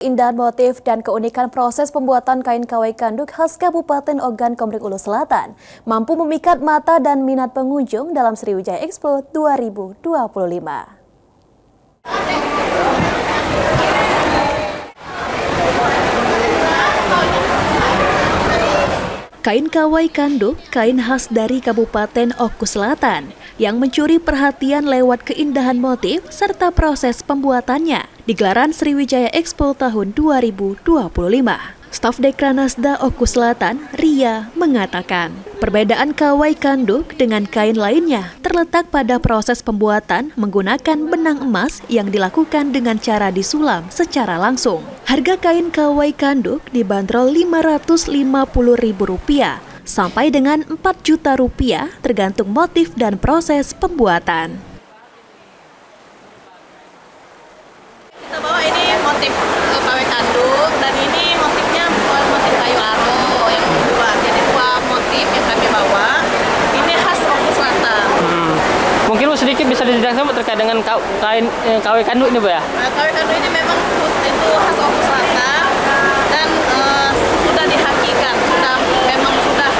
Keindahan motif dan keunikan proses pembuatan kain kawai kanduk khas Kabupaten Ogan Komering Ulu Selatan mampu memikat mata dan minat pengunjung dalam Sriwijaya Expo 2025. Kain kawai kanduk, kain khas dari Kabupaten Oku Selatan yang mencuri perhatian lewat keindahan motif serta proses pembuatannya di gelaran Sriwijaya Expo tahun 2025. Staf Dekranasda Oku Selatan, Ria, mengatakan, perbedaan kawai kanduk dengan kain lainnya terletak pada proses pembuatan menggunakan benang emas yang dilakukan dengan cara disulam secara langsung. Harga kain kawai kanduk dibanderol Rp550.000 sampai dengan Rp4.000.000 tergantung motif dan proses pembuatan. Kita bawa ini motif kawai kanduk dan ini motifnya motif kayu aro yang kedua. Jadi dua motif yang kami bawa. Ini khas Oku Selatan. Mungkin Bu sedikit bisa dijelaskan terkait dengan kain kawai kanduk ini, Bu ya? Kawai kanduk ini memang itu khas Oku Selatan dan sudah dihakikan, memang sudah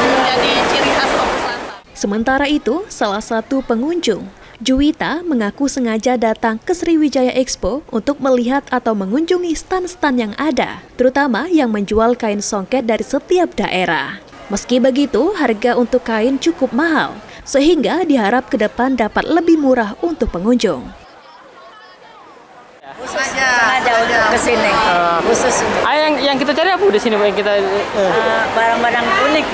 menjadi ciri khas Oku Selatan. Sementara itu, salah satu pengunjung, Juwita, mengaku sengaja datang ke Sriwijaya Expo untuk melihat atau mengunjungi stan-stan yang ada, terutama yang menjual kain songket dari setiap daerah. Meski begitu, harga untuk kain cukup mahal, sehingga diharap ke depan dapat lebih murah untuk pengunjung. Sengaja udah kesini, khusus. Yang kita cari apa di sini, Bu? Yang kita Barang-barang unik,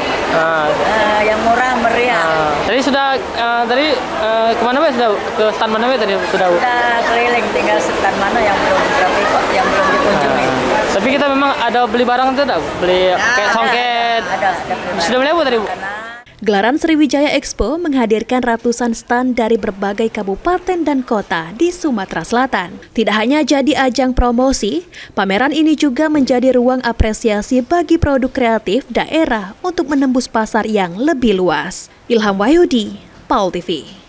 yang murah meriah. tadi sudah kemana, Bu? Sudah ke stand mana, Bu? Tadi sudah, Bu? Sudah keliling, tinggal stand mana yang belum dikunjungi. Tapi kita memang ada beli barang itu, Bu? Beli kayak songket. Ada Sudah beli apa tadi, Bu? Gelaran Sriwijaya Expo menghadirkan ratusan stan dari berbagai kabupaten dan kota di Sumatera Selatan. Tidak hanya jadi ajang promosi, pameran ini juga menjadi ruang apresiasi bagi produk kreatif daerah untuk menembus pasar yang lebih luas. Ilham Wahyudi, PAUL TV.